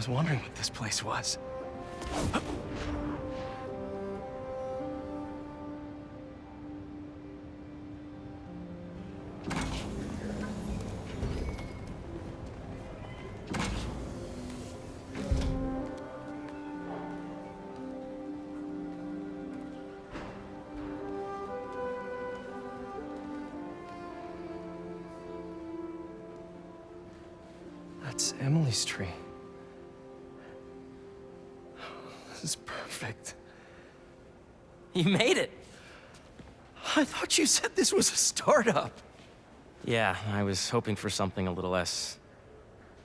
was wondering what this place was. That's Emily's tree. This is perfect. You made it! I thought you said this was a startup. Yeah, I was hoping for something a little less...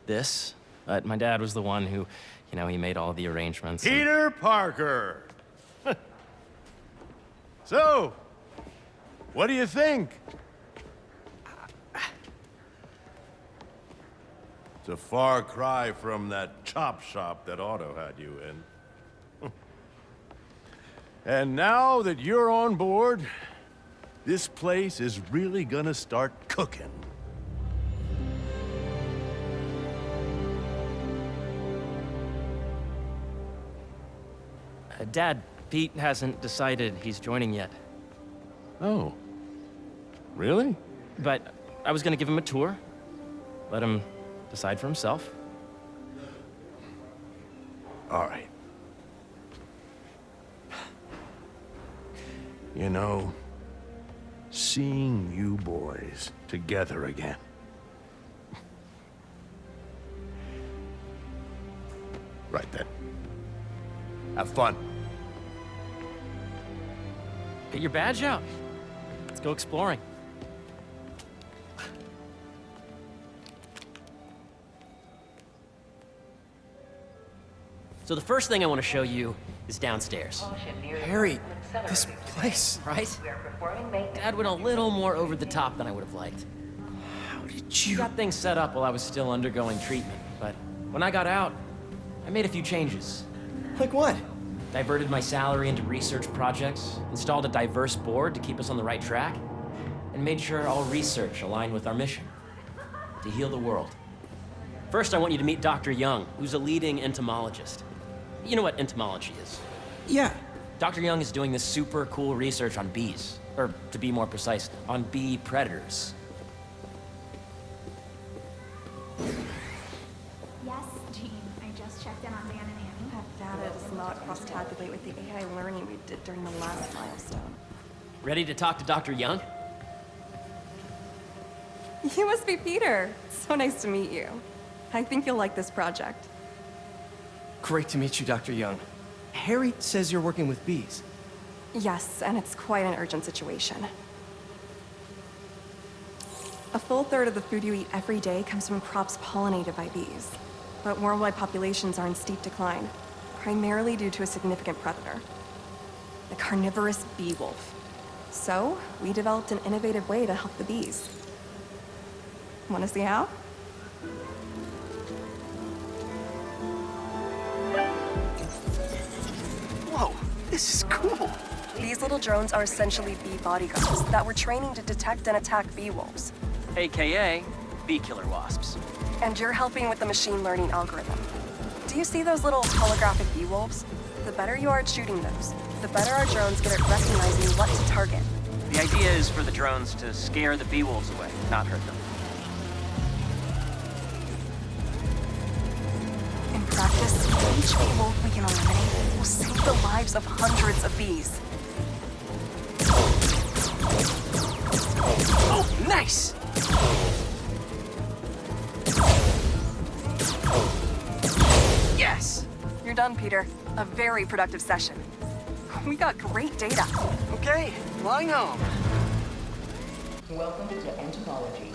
this. But my dad was the one who, he made all the arrangements. Peter Parker! So, what do you think? It's a far cry from that chop shop that Otto had you in. And now that you're on board, this place is really gonna start cooking. Dad, Pete hasn't decided he's joining yet. Oh. Really? But I was gonna give him a tour. Let him decide for himself. All right. You know, seeing you boys together again. Right then. Have fun. Get your badge out. Let's go exploring. So the first thing I want to show you is downstairs. Harry, this place. Right? Dad went a little more over the top than I would have liked. How did He you... got things set up while I was still undergoing treatment, but when I got out, I made a few changes. Like what? Diverted my salary into research projects, installed a diverse board to keep us on the right track, and made sure all research aligned with our mission, to heal the world. First, I want you to meet Dr. Young, who's a leading entomologist. You know what entomology is? Yeah. Dr. Young is doing this super cool research on bees, or to be more precise, on bee predators. Yes, Jean. I just checked in on Dan and Annie. That data does not cross-tabulate with the AI learning we did during the last milestone. Ready to talk to Dr. Young? You must be Peter. So nice to meet you. I think you'll like this project. Great to meet you, Dr. Young. Harry says you're working with bees. Yes, and it's quite an urgent situation. A full third of the food you eat every day comes from crops pollinated by bees. But worldwide populations are in steep decline, primarily due to a significant predator, the carnivorous bee wolf. So, we developed an innovative way to help the bees. Want to see how? Whoa, this is cool. These little drones are essentially bee bodyguards that we're training to detect and attack bee wolves. AKA bee killer wasps. And you're helping with the machine learning algorithm. Do you see those little holographic bee wolves? The better you are at shooting those, the better our drones get at recognizing what to target. The idea is for the drones to scare the bee wolves away, not hurt them. In practice, each bee wolf we can eliminate will save the lives of hundreds of bees. Oh, nice! Yes! You're done, Peter. A very productive session. We got great data. Okay, flying home. Welcome to entomology.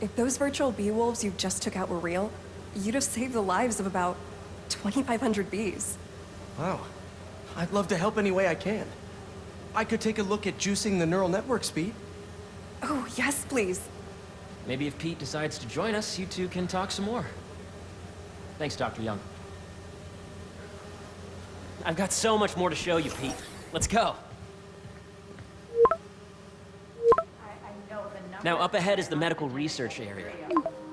If those virtual bee wolves you just took out were real, you'd have saved the lives of about 2,500 bees. Wow. I'd love to help any way I can. I could take a look at juicing the neural network speed. Oh, yes, please. Maybe if Pete decides to join us, you two can talk some more. Thanks, Dr. Young. I've got so much more to show you, Pete. Let's go. I know the number. Now, up ahead is the medical research area.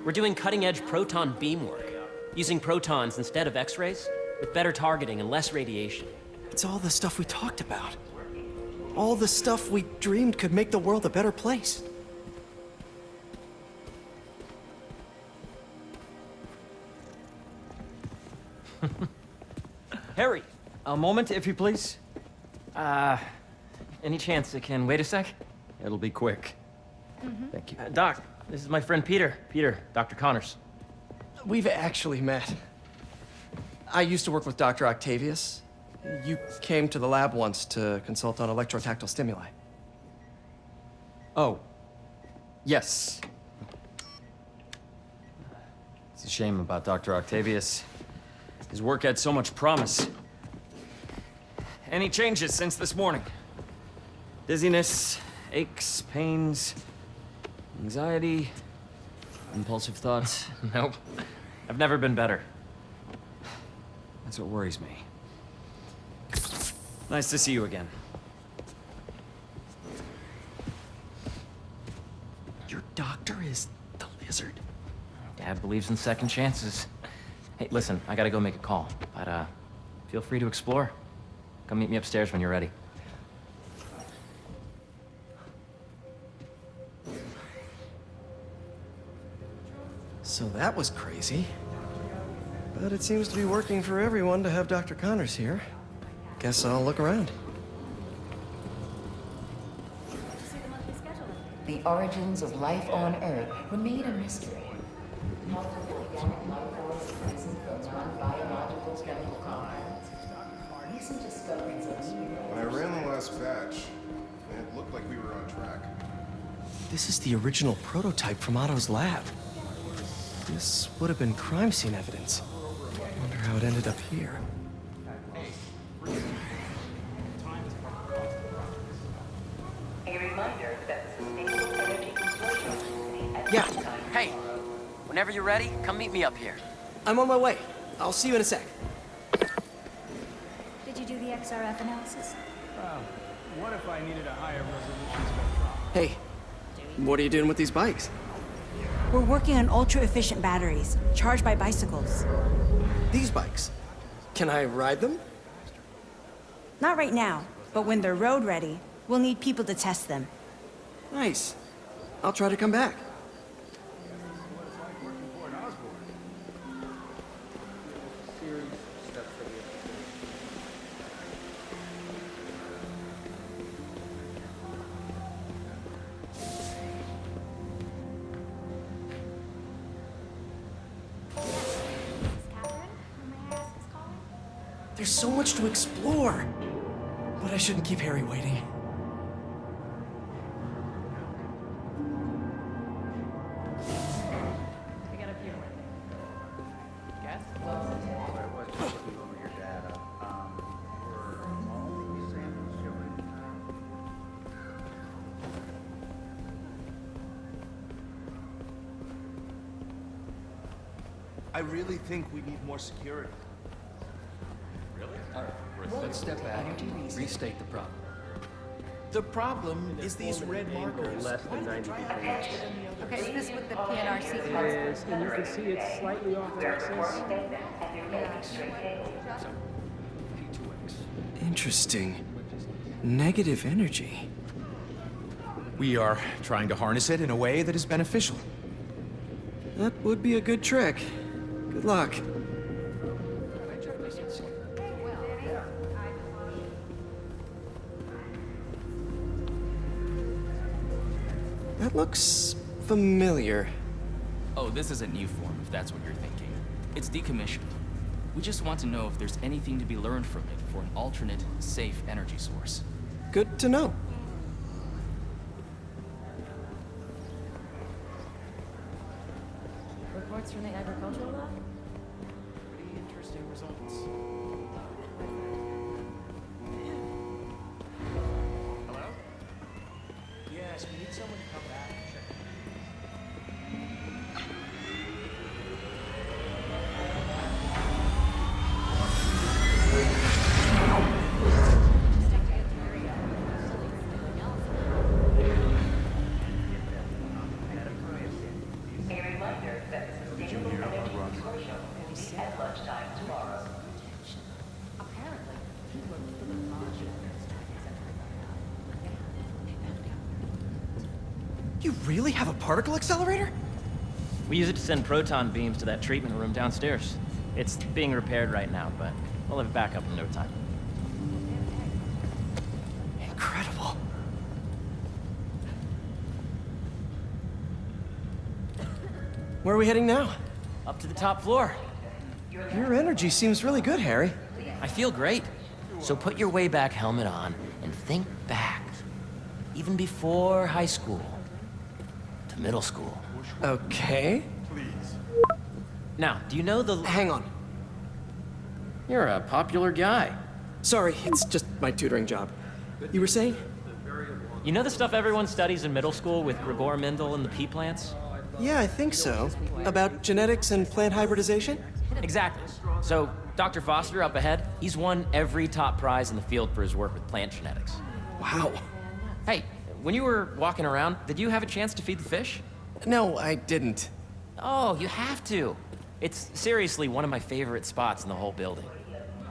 We're doing cutting-edge proton beam work, using protons instead of X-rays, with better targeting and less radiation. It's all the stuff we talked about. All the stuff we dreamed could make the world a better place. Harry! A moment, if you please. Any chance it can wait a sec? It'll be quick. Thank you. Doc, this is my friend Peter. Peter, Dr. Connors. We've actually met. I used to work with Dr. Octavius. You came to the lab once to consult on electrotactile stimuli. Oh. Yes. It's a shame about Dr. Octavius. His work had so much promise. Any changes since this morning? Dizziness, aches, pains, anxiety, impulsive thoughts. Nope. I've never been better. That's what worries me. Nice to see you again. Your doctor is the lizard. Dad believes in second chances. Hey, listen, I gotta go make a call, but feel free to explore. Come meet me upstairs when you're ready. So that was crazy. But it seems to be working for everyone to have Dr. Connors here. Guess I'll look around. The origins of life on Earth remain a mystery. Multiple organic life forms present from non-biological chemical compounds. Recent discoveries of When I ran the last batch, it looked like we were on track. This is the original prototype from Otto's lab. This would have been crime scene evidence. Wonder how it ended up here. A reminder that the Sustainable Energy Consortium at Yeah, this time Hey, whenever you're ready, come meet me up here. I'm on my way. I'll see you in a sec. Did you do the XRF analysis? What if I needed a higher resolution spectrum? Hey, what are you doing with these bikes? We're working on ultra-efficient batteries, charged by bicycles. These bikes? Can I ride them? Not right now, but when they're road ready, we'll need people to test them. Nice. I'll try to come back. This is Catherine. Who may I ask is calling? There's so much to explore. But I shouldn't keep Harry waiting. I really think we need more security. Let's step back and restate the problem. The problem is these red markers. Less than 90 degrees. Okay, is this with the PNRC? It is, and you can see it's slightly off axis. Interesting. Negative energy. We are trying to harness it in a way that is beneficial. That would be a good trick. Good luck. That looks familiar. Oh, this is a new form, if that's what you're thinking. It's decommissioned. We just want to know if there's anything to be learned from it for an alternate, safe energy source. Good to know. Reports from the agricultural lab? Pretty interesting results. Hello? Yes, we need someone to come back and check. A reminder that You really have a particle accelerator? We use it to send proton beams to that treatment room downstairs. It's being repaired right now, but we'll have it back up in no time. Incredible. Where are we heading now? Up to the top floor. Your energy seems really good, Harry. I feel great. So put your way back helmet on and think back. Even before high school. To middle school. Okay. Now, do you know the... Hang on. You're a popular guy. Sorry, it's just my tutoring job. You were saying? You know the stuff everyone studies in middle school with Gregor Mendel and the pea plants? Yeah, I think so. About genetics and plant hybridization? Exactly. So, Dr. Foster up ahead, he's won every top prize in the field for his work with plant genetics. Wow. Hey, when you were walking around, did you have a chance to feed the fish? No, I didn't. Oh, you have to. It's seriously one of my favorite spots in the whole building.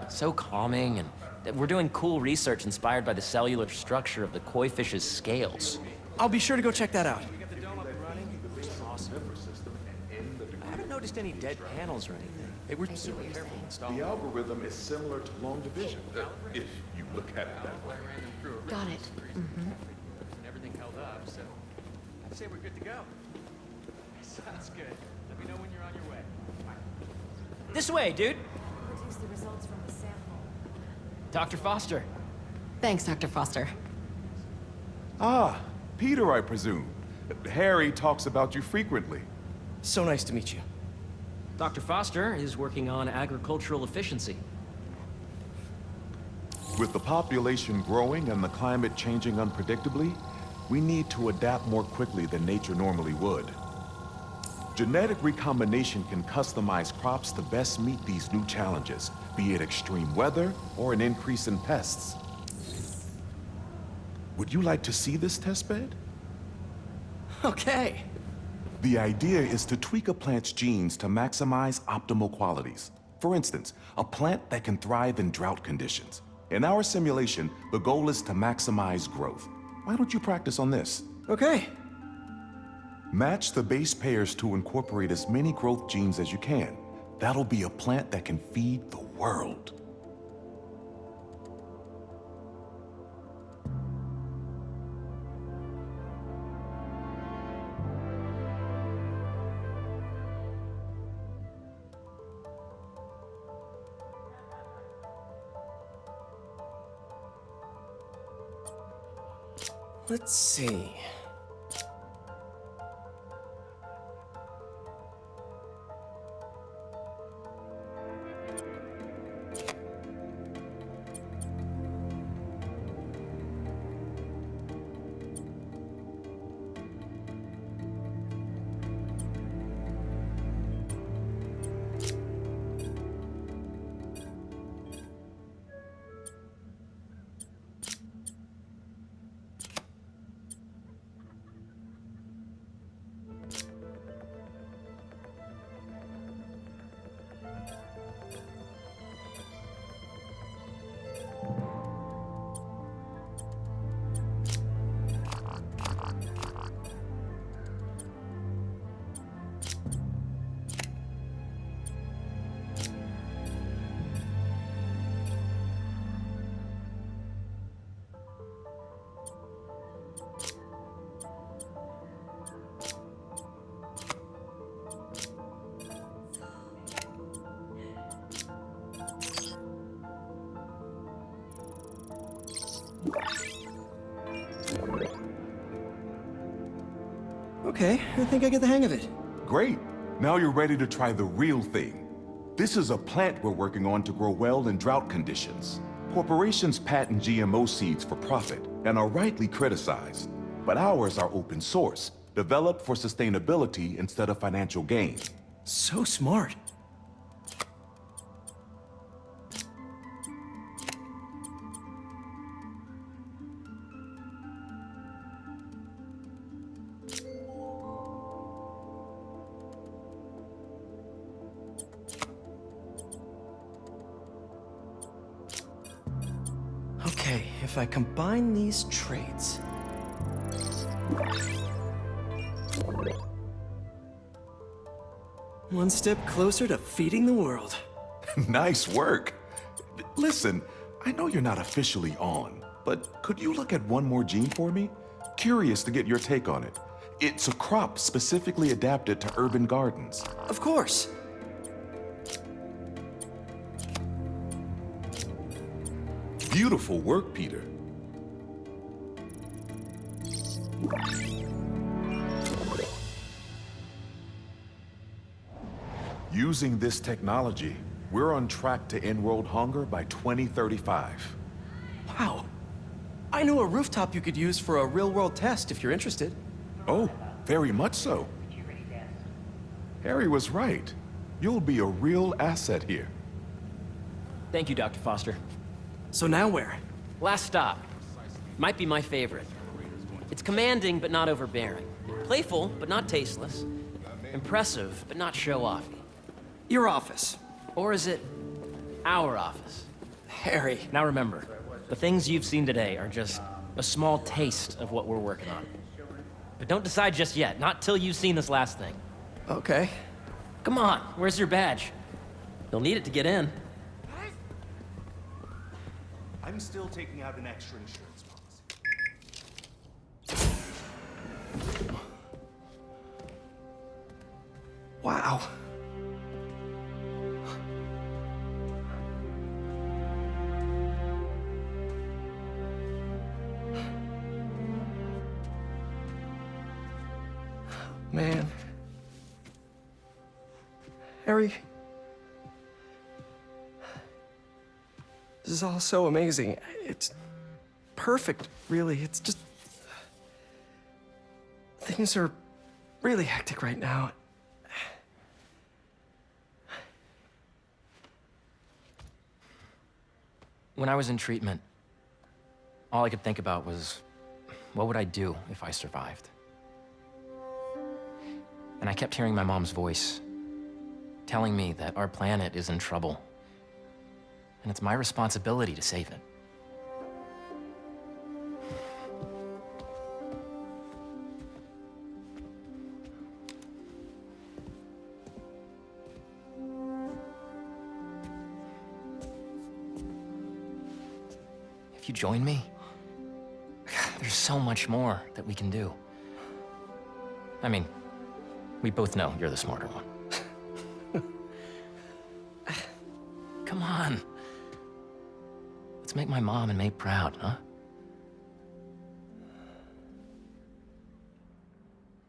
So calming, and we're doing cool research inspired by the cellular structure of the koi fish's scales. I'll be sure to go check that out. I haven't noticed any dead panels or anything. Hey, we're super careful. The algorithm is similar to long division, if you look at it that way. Got it. Everything held up, so I'd say we're good to go. Sounds good. Let me know when you're on your way. This way, dude. Produce the results from the sample. Dr. Foster. Thanks, Dr. Foster. Ah, Peter, I presume. Harry talks about you frequently. So nice to meet you. Dr. Foster is working on agricultural efficiency. With the population growing and the climate changing unpredictably, we need to adapt more quickly than nature normally would. Genetic recombination can customize crops to best meet these new challenges, be it extreme weather or an increase in pests. Would you like to see this testbed? Okay. The idea is to tweak a plant's genes to maximize optimal qualities. For instance, a plant that can thrive in drought conditions. In our simulation, the goal is to maximize growth. Why don't you practice on this? Okay. Match the base pairs to incorporate as many growth genes as you can. That'll be a plant that can feed the world. Let's see. Okay, I think I get the hang of it. Great. Now you're ready to try the real thing. This is a plant we're working on to grow well in drought conditions. Corporations patent GMO seeds for profit and are rightly criticized. But ours are open source, developed for sustainability instead of financial gain. So smart. Okay, if I combine these traits... One step closer to feeding the world. Nice work. Listen, I know you're not officially on, but could you look at one more gene for me? Curious to get your take on it. It's a crop specifically adapted to urban gardens. Of course. Beautiful work, Peter. Using this technology, we're on track to end world hunger by 2035. Wow. I know a rooftop you could use for a real-world test if you're interested. Oh, very much so. Harry was right. You'll be a real asset here. Thank you, Dr. Foster. So now where? Last stop. Might be my favorite. It's commanding, but not overbearing. Playful, but not tasteless. Impressive, but not show-offy. Your office. Or is it our office? Harry. Now remember, the things you've seen today are just a small taste of what we're working on. But don't decide just yet, not till you've seen this last thing. Okay. Come on, where's your badge? You'll need it to get in. I'm still taking out an extra insurance policy. Wow. Man. Harry. This is all so amazing. It's perfect, really. It's just... Things are really hectic right now. When I was in treatment, all I could think about was, what would I do if I survived? And I kept hearing my mom's voice, telling me that our planet is in trouble, and it's my responsibility to save it. If you join me, there's so much more that we can do. I mean, we both know you're the smarter one. Come on. Let's make my mom and May proud, huh?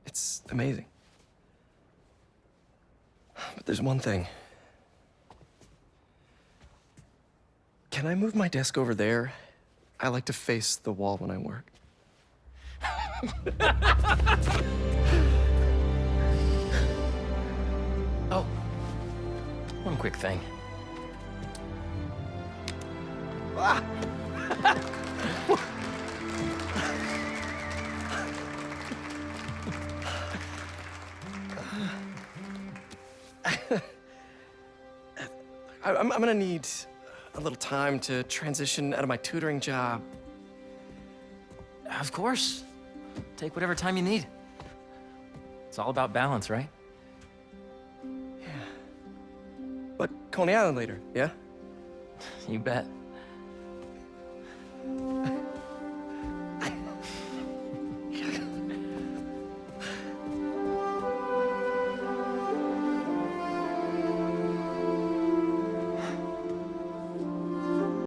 It's amazing. But there's one thing. Can I move my desk over there? I like to face the wall when I work. Oh, one quick thing. Ah! I'm gonna need a little time to transition out of my tutoring job. Of course. Take whatever time you need. It's all about balance, right? But Coney Island later, yeah? You bet.